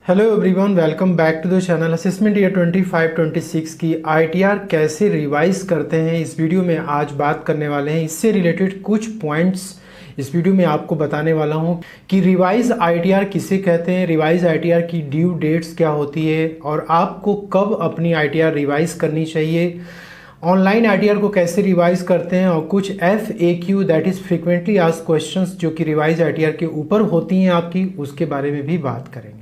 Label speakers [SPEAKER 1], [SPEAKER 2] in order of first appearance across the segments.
[SPEAKER 1] Hello everyone, welcome back to the channel. Assessment year 25-26 की ITR कैसे revise करते हैं इस वीडियो में आज बात करने वाले हैं। इससे रिलेटेड कुछ पॉइंट्स इस वीडियो में आपको बताने वाला हूं कि रिवाइज आईटीआर किसे कहते हैं, रिवाइज आईटीआर की ड्यू डेट्स क्या होती है और आपको कब अपनी आईटीआर रिवाइज करनी चाहिए, ऑनलाइन आईटीआर को कैसे रिवाइज करते हैं और कुछ FAQ that is frequently asked questions जो कि रिवाइज आईटीआर के ऊपर होती हैं आपकी, उसके बारे में भी बात करेंगे।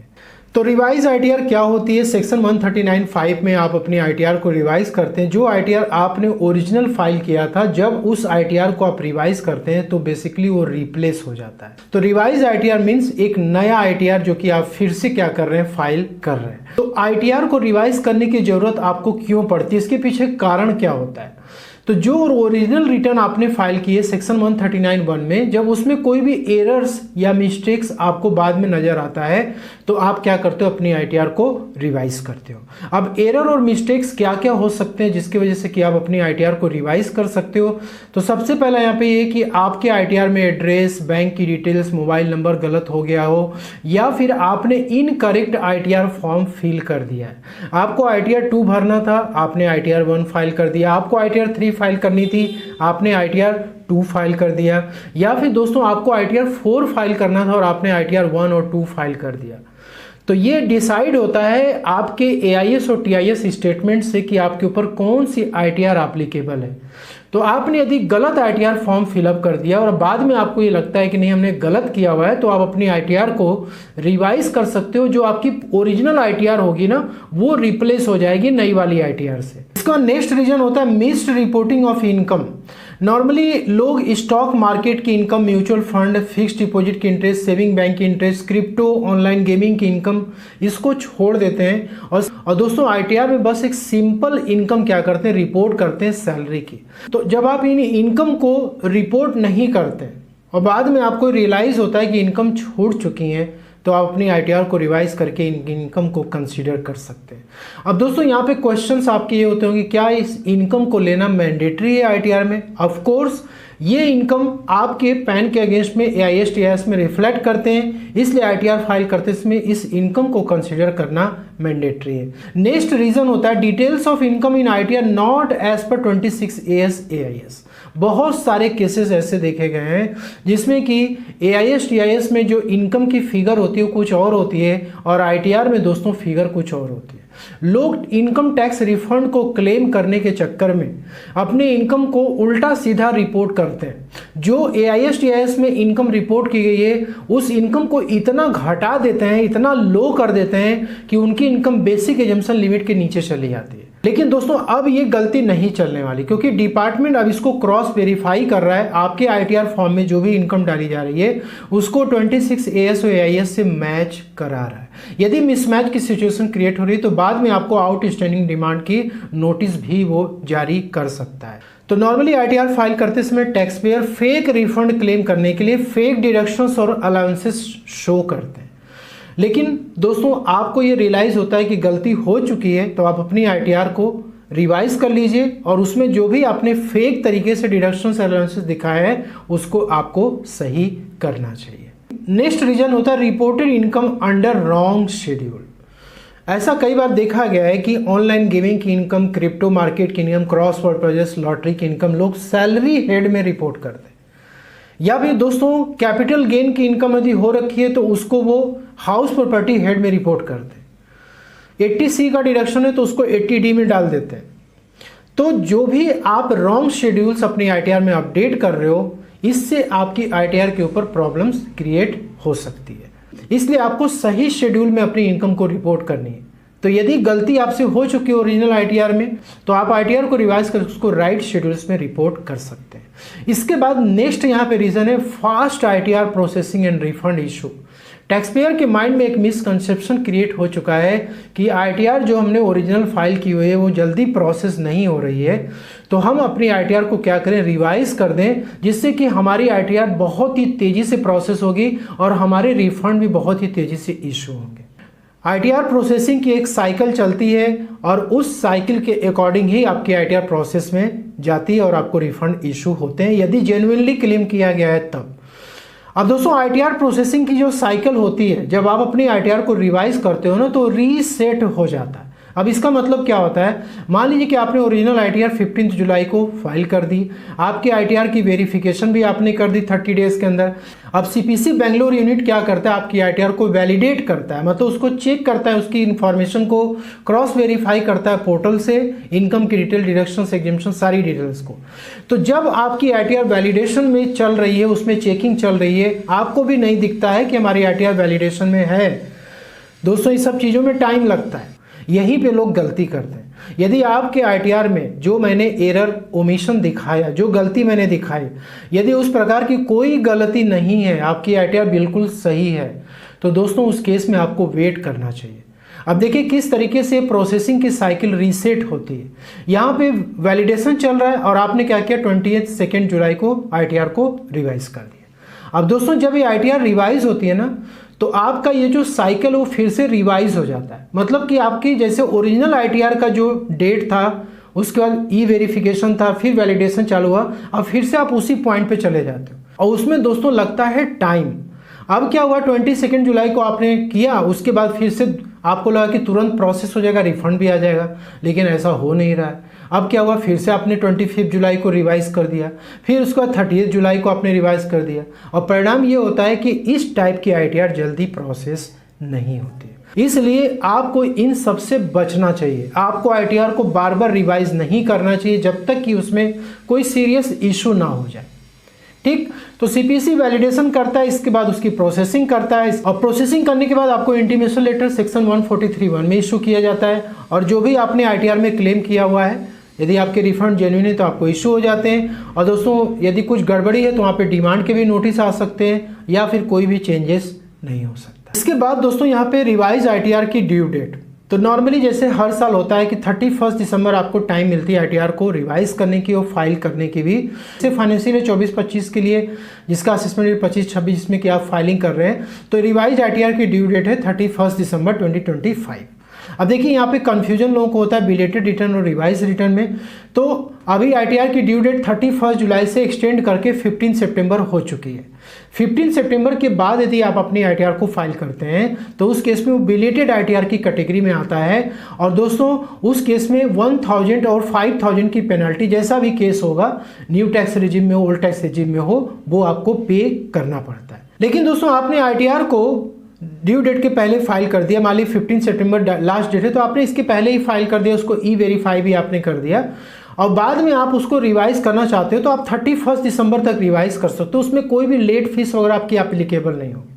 [SPEAKER 1] तो रिवाइज आईटीआर क्या होती है? सेक्शन 139(5) में आप अपनी आईटीआर को रिवाइज करते हैं। जो आईटीआर आपने ओरिजिनल फाइल किया था, जब उस आईटीआर को आप रिवाइज करते हैं तो बेसिकली वो रिप्लेस हो जाता है। तो रिवाइज आईटीआर मींस एक नया आईटीआर जो कि आप फिर से क्या कर रहे हैं, फाइल कर रहे हैं। तो आईटीआर को रिवाइज करने की जरूरत आपको क्यों पड़ती है, इसके पीछे कारण क्या होता है? तो जो ओरिजिनल रिटर्न आपने फाइल की है सेक्शन 139(1) में, जब उसमें कोई भी एरर्स या मिस्टेक्स आपको बाद में नजर आता है तो आप क्या करते हो, अपनी आईटीआर को रिवाइज करते हो। अब एरर और मिस्टेक्स क्या क्या हो सकते हैं जिसकी वजह से कि आप अपनी आईटीआर को रिवाइज कर सकते हो? तो सबसे पहला यहाँ पे ये कि आपके आईटीआर में एड्रेस, बैंक की डिटेल्स, मोबाइल नंबर गलत हो गया हो, या फिर आपने इनकरेक्ट आईटीआर फॉर्म फिल कर दिया है। आपको आईटीआर 2 भरना था, आपने आईटीआर 1 फाइल कर दिया। आपको आईटीआर 3 फाइल करनी थी, आपने आईटीआर 2 फाइल कर दिया। या फिर दोस्तों आपको आईटीआर 4 फाइल करना था और आपने आईटीआर 1 और 2 फाइल कर दिया। तो ये डिसाइड होता है आपके एआईएस और टीआईएस स्टेटमेंट से कि आपके ऊपर कौन सी आईटीआर एप्लीकेबल है। तो आपने यदि गलत आईटीआर फॉर्म फिलअप कर दिया और बाद में आपको ये लगता है कि नहीं हमने गलत किया हुआ है, तो आप अपनी आईटीआर को रिवाइज कर सकते हो। जो आपकी ओरिजिनल आईटीआर होगी ना, वो रिप्लेस हो जाएगी नई वाली आईटीआर से। इसका नेक्स्ट रीजन होता है missed reporting of income. Normally लोग स्टॉक मार्केट की income, mutual fund, fixed deposit की इंटरेस्ट, सेविंग बैंक की इंटरेस्ट, क्रिप्टो, ऑनलाइन गेमिंग की इनकम, इसको छोड़ देते हैं और दोस्तों आईटीआर में बस एक सिंपल इनकम क्या करते हैं, रिपोर्ट करते हैं, सैलरी की। तो जब आप इन इनकम को रिपोर्ट नहीं करते और बाद में आपको रियलाइज होता है कि इनकम छूट चुकी हैं, तो आप अपनी आईटीआर को रिवाइज करके इनकम को कंसीडर कर सकते हैं। अब दोस्तों यहाँ पे क्वेश्चंस आपके ये होते होंगे, क्या इस इनकम को लेना मैंडेटरी है आईटीआर में? ऑफ कोर्स ये इनकम आपके पैन के अगेंस्ट में एआईएस टीआईएस में रिफ्लेक्ट करते हैं, इसलिए आईटीआर फाइल करते समय इस इनकम को कंसीडर करना मैंडेटरी है। नेक्स्ट रीजन होता है details of income in ITR not as per 26(a) AIS. बहुत सारे केसेस ऐसे देखे गए हैं जिसमें कि एआईएस टीआईएस में जो इनकम की फिगर होती है वो कुछ और होती है और आईटीआर में दोस्तों फिगर कुछ और होती है। लोग इनकम टैक्स रिफंड को क्लेम करने के चक्कर में अपने इनकम को उल्टा सीधा रिपोर्ट करते हैं। जो एआईएस टीआईएस में इनकम रिपोर्ट की गई है उस इनकम को इतना घटा देते हैं, इतना लो कर देते हैं कि उनकी इनकम बेसिक एजम्पशन लिमिट के नीचे चली जाती है। लेकिन दोस्तों अब ये गलती नहीं चलने वाली, क्योंकि डिपार्टमेंट अब इसको क्रॉस वेरीफाई कर रहा है। आपके आईटीआर फॉर्म में जो भी इनकम डाली जा रही है उसको 26(a) और एआईएस से मैच करा रहा है। यदि मिसमैच की सिचुएशन क्रिएट हो रही है तो बाद में आपको आउटस्टैंडिंग डिमांड की नोटिस भी वो जारी कर सकता है। तो नॉर्मली आईटीआर फाइल करते समय tax payer fake refund claim करने के लिए फेक डिडक्शंस और अलाउंसेस शो करते हैं। लेकिन दोस्तों आपको ये रियलाइज होता है कि गलती हो चुकी है, तो आप अपनी आईटीआर को रिवाइज कर लीजिए और उसमें जो भी आपने फेक तरीके से डिडक्शंस अलाउंसेस दिखाया है उसको आपको सही करना चाहिए। नेक्स्ट रीजन होता है reported income under wrong schedule. ऐसा कई बार देखा गया है कि ऑनलाइन गेमिंग की इनकम, क्रिप्टो मार्केट की income, cross word project, lottery की इनकम लोग सैलरी हेड में रिपोर्ट करते हैं। या फिर दोस्तों कैपिटल गेन की इनकम यदि हो रखी है तो उसको वो हाउस प्रॉपर्टी हेड में रिपोर्ट करते हैं। 80C का डिडक्शन है तो उसको 80D में डाल देते हैं। तो जो भी आप रॉन्ग शेड्यूल्स अपनी आईटीआर में अपडेट कर रहे हो, इससे आपकी आईटीआर के ऊपर प्रॉब्लम्स क्रिएट हो सकती है। इसलिए आपको सही शेड्यूल में अपनी इनकम को रिपोर्ट करनी है। तो यदि गलती आपसे हो चुकी है ओरिजिनल आईटीआर में, तो आप आईटीआर को रिवाइज कर उसको राइट शेड्यूल्स में रिपोर्ट कर सकते हैं। इसके बाद नेक्स्ट यहाँ पे रीजन है fast ITR processing and refund issue. Tax payer के माइंड में एक मिसकंसेप्शन क्रिएट हो चुका है कि आईटीआर जो हमने ओरिजिनल फाइल की हुई है वो जल्दी प्रोसेस नहीं हो रही है, तो हम अपनी आईटीआर को क्या करें, रिवाइज कर दें, जिससे कि हमारी आईटीआर बहुत ही तेजी से प्रोसेस होगी और हमारे रिफंड भी बहुत ही तेजी से इशू होंगे। आईटीआर प्रोसेसिंग की एक साइकिल चलती है और उस साइकिल के अकॉर्डिंग ही आपकी आईटीआर प्रोसेस में जाती है और आपको रिफंड इशू होते हैं यदि जेन्युइनली क्लेम किया गया है तब। अब दोस्तों आईटीआर प्रोसेसिंग की जो साइकिल होती है, जब आप अपनी आईटीआर को रिवाइज करते हो ना तो रीसेट हो जाता है। अब इसका मतलब क्या होता है, मान लीजिए कि आपने ओरिजिनल आईटीआर 15 जुलाई को फाइल कर दी, आपकी आईटीआर की वेरिफिकेशन भी आपने कर दी 30 डेज के अंदर। अब सीपीसी बेंगलोर यूनिट क्या करता है, आपकी आईटीआर को वैलिडेट करता है, मतलब उसको चेक करता है, उसकी इन्फॉर्मेशन को क्रॉस वेरीफाई करता है पोर्टल से, इनकम की डिटेल, डिडक्शन, एग्जम्पशन, सारी डिटेल्स को। तो जब आपकी आईटीआर वैलिडेशन में चल रही है, उसमें चेकिंग चल रही है, आपको भी नहीं दिखता है कि हमारी आईटीआर वैलिडेशन में है। दोस्तों इस सब चीज़ों में टाइम लगता है, यहीं पे लोग गलती करते हैं। यदि आपके आईटीआर में जो मैंने एरर ओमिशन दिखाया, जो गलती मैंने दिखाई, यदि उस प्रकार की कोई गलती नहीं है, आपकी आईटीआर बिल्कुल सही है, तो दोस्तों उस केस में आपको वेट करना चाहिए। अब देखिए किस तरीके से प्रोसेसिंग की साइकिल रीसेट होती है। यहाँ पे वैलिडेशन चल रहा है और आपने क्या किया, 22 जुलाई को आईटीआर को रिवाइज कर दिया। अब दोस्तों जब ये आईटीआर रिवाइज होती है ना, तो आपका ये जो साइकिल वो फिर से रिवाइज हो जाता है। मतलब कि आपकी जैसे ओरिजिनल आईटीआर का जो डेट था, उसके बाद ई वेरिफिकेशन था, फिर वैलिडेशन चालू हुआ, अब फिर से आप उसी पॉइंट पे चले जाते हो और उसमें दोस्तों लगता है टाइम। अब क्या हुआ, 22 जुलाई को आपने किया, उसके बाद फिर से आपको लगा कि तुरंत प्रोसेस हो जाएगा, रिफंड भी आ जाएगा, लेकिन ऐसा हो नहीं रहा है। अब क्या हुआ, फिर से आपने 25 जुलाई को रिवाइज कर दिया, फिर उसके बाद 30 जुलाई को आपने रिवाइज कर दिया, और परिणाम ये होता है कि इस टाइप की आईटीआर जल्दी प्रोसेस नहीं होती। इसलिए आपको इन सब से बचना चाहिए। आपको आईटीआर को बार बार रिवाइज नहीं करना चाहिए जब तक कि उसमें कोई सीरियस इशू ना हो जाए। ठीक, तो सीपीसी वैलिडेशन करता है, इसके बाद उसकी प्रोसेसिंग करता है, और प्रोसेसिंग करने के बाद आपको इंटीमेशन लेटर सेक्शन 143(1) में इशू किया जाता है, और जो भी आपने आईटीआर में क्लेम किया हुआ है, यदि आपके रिफंड जेन्युइन है तो आपको इशू हो जाते हैं। और दोस्तों यदि कुछ गड़बड़ी है तो वहाँ पे डिमांड के भी नोटिस आ सकते हैं, या फिर कोई भी चेंजेस नहीं हो सकता। इसके बाद दोस्तों यहाँ पे रिवाइज आईटीआर की ड्यू डेट, तो नॉर्मली जैसे हर साल होता है कि 31 दिसंबर आपको टाइम मिलती है आईटीआर को रिवाइज करने की और फाइल करने की भी। जैसे फाइनेंशियल 24-25 के लिए, जिसका असेसमेंट 25-26 में कि आप फाइलिंग कर रहे हैं, तो रिवाइज आईटीआर की ड्यू डेट है 31 दिसंबर 2025। अब देखिए यहाँ पे कंफ्यूजन लोगों को होता है बिलेटेड रिटर्न और रिवाइज रिटर्न में। तो अभी आईटीआर की ड्यू डेट 31 जुलाई से एक्सटेंड करके 15 सितंबर हो चुकी है। 15 सितंबर के बाद यदि आप अपनी आईटीआर को फाइल करते हैं तो उस केस में वो बिलेटेड आईटीआर की कैटेगरी में आता है, और दोस्तों उस केस में 1000 और 5000 की पेनल्टी, जैसा भी केस होगा, न्यू टैक्स रिजिम में हो, ओल्ड टैक्स रिजिम में हो, वो आपको पे करना पड़ता है। लेकिन दोस्तों आपने आईटीआर को ड्यू डेट के पहले फाइल कर दिया, मान ली 15 सितंबर लास्ट डेट है, तो आपने इसके पहले ही फाइल कर दिया, उसको ई वेरीफाई भी आपने कर दिया, और बाद में आप उसको रिवाइज करना चाहते हो तो आप 31 दिसंबर तक रिवाइज कर सकते हो। उसमें कोई भी लेट फीस वगैरह आपकी एप्लीकेबल नहीं होगी।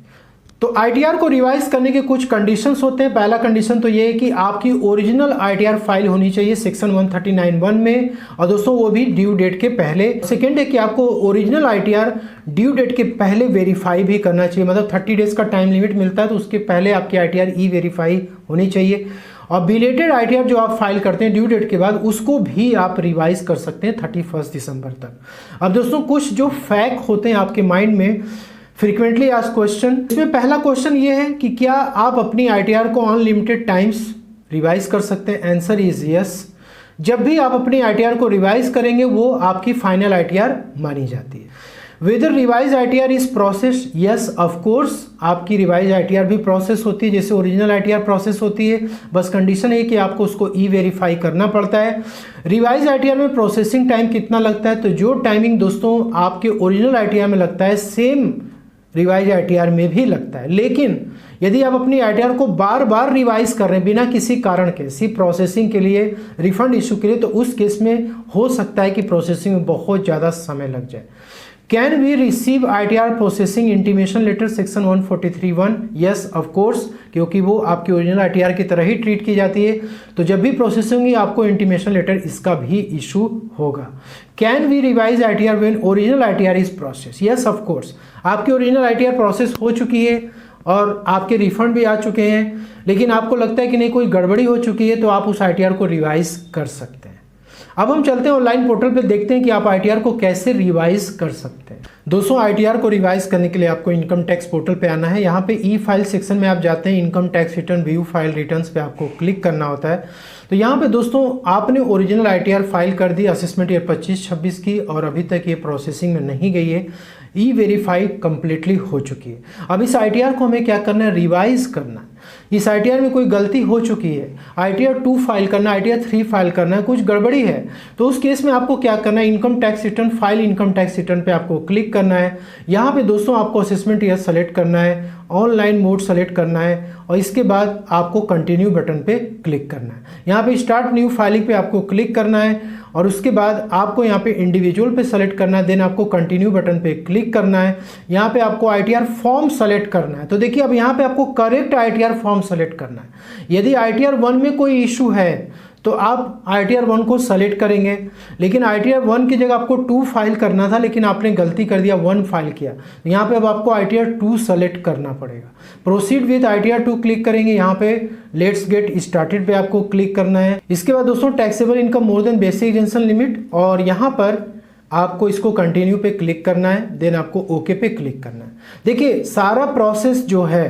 [SPEAKER 1] तो आईटीआर को रिवाइज करने के कुछ कंडीशंस होते हैं। पहला कंडीशन तो ये है कि आपकी ओरिजिनल आईटीआर फाइल होनी चाहिए सेक्शन 139(1) में, और दोस्तों वो भी ड्यू डेट के पहले। सेकंड है कि आपको ओरिजिनल आईटीआर ड्यू डेट के पहले वेरीफाई भी करना चाहिए, मतलब 30 डेज का टाइम लिमिट मिलता है तो उसके पहले आपकी आईटीआर ई वेरीफाई होनी चाहिए। और बिलेटेड आईटीआर जो आप फाइल करते हैं ड्यू डेट के बाद, उसको भी आप रिवाइज कर सकते हैं 31 दिसंबर तक। अब दोस्तों कुछ जो फैक्ट होते हैं आपके माइंड में, फ्रीक्वेंटली आस्क्ड क्वेश्चन, इसमें पहला क्वेश्चन ये है कि क्या आप अपनी आईटीआर को अनलिमिटेड टाइम्स रिवाइज कर सकते हैं? Answer is yes. जब भी आप अपनी आईटीआर को रिवाइज करेंगे वो आपकी फाइनल आईटीआर मानी जाती है। Whether revise ITR is process, yes of course, आपकी रिवाइज आईटीआर भी प्रोसेस होती है जैसे ओरिजिनल आईटीआर प्रोसेस होती है, बस कंडीशन है कि आपको उसको ई वेरीफाई करना पड़ता है। रिवाइज आईटीआर में प्रोसेसिंग टाइम कितना लगता है? तो जो टाइमिंग दोस्तों आपके ओरिजिनल आईटीआर में लगता है, सेम रिवाइज आईटीआर में भी लगता है। लेकिन यदि आप अपनी आईटीआर को बार बार रिवाइज कर रहे हैं बिना किसी कारण के, सिर्फ प्रोसेसिंग के लिए, रिफंड इशू के लिए, तो उस केस में हो सकता है कि प्रोसेसिंग में बहुत ज़्यादा समय लग जाए। Can we receive ITR processing intimation letter section 143(1)? Yes of course, क्योंकि वो आपकी ओरिजिनल आईटीआर की तरह ही ट्रीट की जाती है, तो जब भी प्रोसेसिंग होगी आपको इंटीमेशन लेटर इसका भी इशू होगा। Can we revise ITR when original ITR is process? Yes of course, आपकी ओरिजिनल आईटीआर प्रोसेस हो चुकी है और आपके रिफंड भी आ चुके हैं, लेकिन आपको लगता है कि नहीं कोई गड़बड़ी हो चुकी है, तो आप उस आईटीआर को रिवाइज कर सकते हैं। अब हम चलते हैं ऑनलाइन पोर्टल पे, देखते हैं कि आप आईटीआर को कैसे रिवाइज कर सकते हैं। दोस्तों आईटीआर को रिवाइज करने के लिए आपको इनकम टैक्स पोर्टल पे आना है। यहाँ पे ई फाइल सेक्शन में आप जाते हैं, income tax return view file returns पे आपको क्लिक करना होता है। तो यहाँ पे दोस्तों आपने ओरिजिनल आईटीआर फाइल कर दी असेसमेंट ईयर 25-26 की, और अभी तक ये प्रोसेसिंग में नहीं गई है। ई वेरीफाई कंप्लीटली हो चुकी है। अब इस ITR को हमें क्या करना है, रिवाइज करना है। इस ITR में कोई गलती हो चुकी है, ITR 2 फाइल करना है, ITR 3 फाइल करना है, कुछ गड़बड़ी है, तो उस केस में आपको क्या करना है, income tax return file income tax return पे आपको क्लिक करना है। यहाँ पे दोस्तों आपको असेसमेंट ईयर सेलेक्ट करना है, ऑनलाइन मोड सेलेक्ट करना है और इसके बाद आपको कंटिन्यू बटन पे क्लिक करना है। यहाँ पे स्टार्ट न्यू फाइलिंग पे आपको क्लिक करना है और उसके बाद आपको यहाँ पे इंडिविजुअल पे सेलेक्ट करना है, देन आपको कंटिन्यू बटन पे क्लिक करना है। यहाँ पे आपको ITR फॉर्म सेलेक्ट करना है। तो देखिए अब यहाँ पे आपको करेक्ट ITR फॉर्म सेलेक्ट करना है। यदि ITR 1 में कोई इशू है तो आप ITR 1 को सेलेक्ट करेंगे, लेकिन ITR 1 की जगह आपको 2 फाइल करना था, लेकिन आपने गलती कर दिया, 1 फाइल किया। तो यहाँ पे अब आपको ITR 2 सेलेक्ट करना पड़ेगा। प्रोसीड विद ITR 2 क्लिक करेंगे, यहाँ पे लेट्स गेट स्टार्टेड पे आपको क्लिक करना है। इसके बाद दोस्तों taxable income more than basic exemption limit, और यहाँ पर आपको इसको कंटिन्यू पे क्लिक करना है, देन आपको ओके पे क्लिक करना है। देखिए सारा प्रोसेस जो है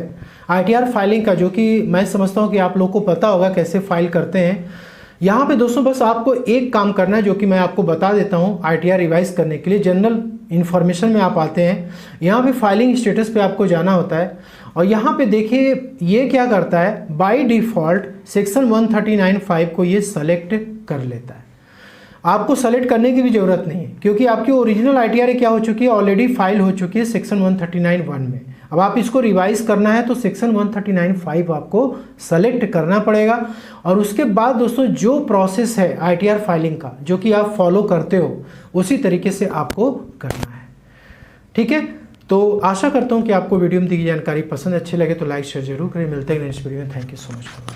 [SPEAKER 1] ITR फाइलिंग का, जो कि मैं समझता हूँ कि आप लोग को पता होगा कैसे फाइल करते हैं। यहाँ पे दोस्तों बस आपको एक काम करना है जो कि मैं आपको बता देता हूँ। ITR रिवाइज करने के लिए जनरल इन्फॉर्मेशन में आप आते हैं, यहाँ पे फाइलिंग स्टेटस पे आपको जाना होता है और यहाँ पे देखिए ये क्या करता है, बाय डिफ़ॉल्ट सेक्शन 139(5) को ये सेलेक्ट कर लेता है। आपको सेलेक्ट करने की भी ज़रूरत नहीं है क्योंकि आपकी ओरिजिनल ITR क्या हो चुकी है, ऑलरेडी फाइल हो चुकी है सेक्शन 139(1) में। अब आप इसको रिवाइज करना है तो सेक्शन 139(5) आपको सेलेक्ट करना पड़ेगा और उसके बाद दोस्तों जो प्रोसेस है ITR फाइलिंग का जो कि आप फॉलो करते हो उसी तरीके से आपको करना है। ठीक है, तो आशा करता हूँ कि आपको वीडियो में दी गई जानकारी पसंद अच्छी लगे तो लाइक शेयर जरूर करें। मिलते हैं नेक्स्ट वीडियो में। Thank you so much.